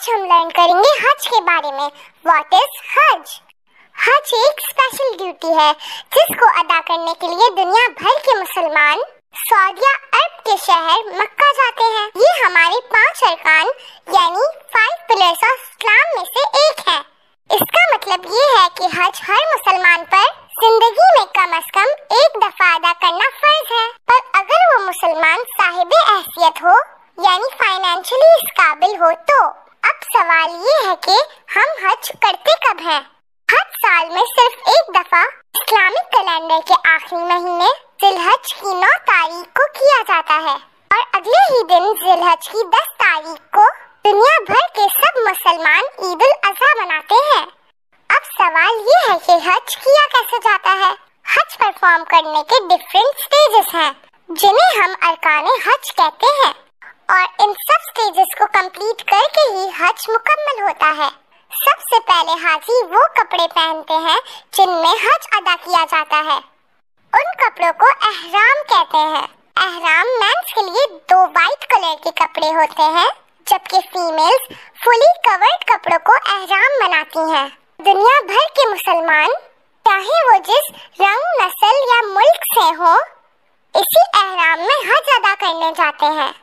आज हम लर्न करेंगे हज के बारे में। व्हाट इज हज? हज एक स्पेशल ड्यूटी है जिसको अदा करने के लिए दुनिया भर के मुसलमान सऊदी अरब के शहर मक्का जाते हैं। ये हमारे 5 अरकान यानी 5 पिलर्स ऑफ इस्लाम में से एक है। इसका मतलब ये है कि हज हर मुसलमान पर जिंदगी में कम से कम एक दफा अदा करना फर्ज है। पर अगर वो मुसलमान साहिब हैसियत हो यानी फाइनेंशियली इस काबिल हो तो अब सवाल ये है कि हम हज करते कब हैं? हज साल में सिर्फ एक दफा इस्लामिक कैलेंडर के आखिरी महीने जिलहज की 9 तारीख को किया जाता है और अगले ही दिन जिलहज की 10 तारीख को दुनिया भर के सब मुसलमान ईद उल अज़हा मनाते हैं। अब सवाल ये है कि हज किया कैसे जाता है? हज परफॉर्म करने के डिफरेंट स्टेजेस हैं जिन्हें हम अरकाने हज कहते हैं और इन सब स्टेजेस को कंप्लीट करके ही हज मुकम्मल होता है। सबसे पहले हाजी वो कपड़े पहनते हैं जिनमें हज अदा किया जाता है। उन कपड़ों को एहराम कहते हैं। एहराम मेंस के लिए 2 वाइट कलर के कपड़े होते हैं जबकि फीमेल्स फुली कवर्ड कपड़ों को एहराम बनाती हैं। दुनिया भर के मुसलमान चाहे वो जिस रंग, नस्ल या मुल्क से हो इसी एहराम में हज अदा करने जाते हैं।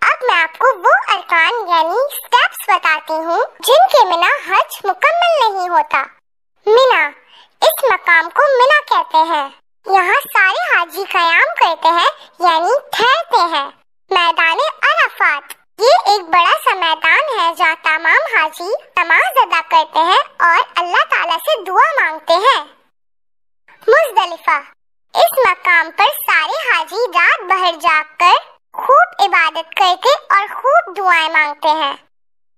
अब मैं आपको वो अरकान यानी स्टेप्स बताती हूँ जिनके बिना हज मुकम्मल नहीं होता। मिना, इस मकाम को मिना कहते हैं। यहाँ सारे हाजी क़याम करते हैं यानी ठहरते हैं। मैदान अराफात, ये एक बड़ा सा मैदान है जहाँ तमाम हाजी नमाज अदा करते हैं और अल्लाह ताला से दुआ मांगते हैं। मुज़दलिफा, इस मकाम पर सारे हाजी रात भर जागकर खूब इबादत करके और खूब दुआएं मांगते हैं।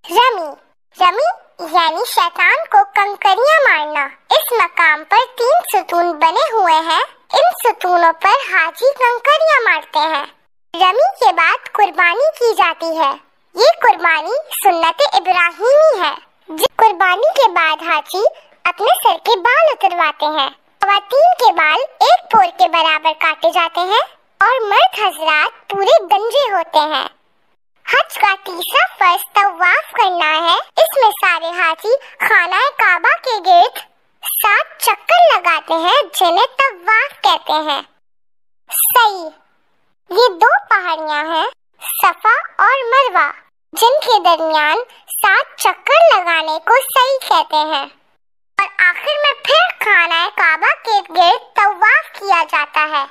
रमी यानी शैतान को कंकरियां मारना। इस मकाम पर 3 सुतून बने हुए हैं। इन सुतूनों पर हाजी कंकरियां मारते हैं। रमी के बाद कुर्बानी की जाती है। ये कुर्बानी सुन्नत इब्राहिमी है। कुर्बानी के बाद हाजी अपने सर के बाल उतरवाते हैं। ख़वातीन के बाल 1 पोर के बराबर काटे जाते हैं और मर्द हजरात पूरे गंजे होते हैं। हज का तीसरा फर्ज तवाफ करना है। इसमें सारे हाजी खाना काबा के गिर्द 7 चक्कर लगाते हैं जिन्हें तवाफ कहते हैं। सही, ये 2 पहाड़ियां हैं सफा और मरवा जिनके दरमियान 7 चक्कर लगाने को सही कहते हैं और आखिर में फिर खाना काबा के गिर्द तवाफ किया जाता है।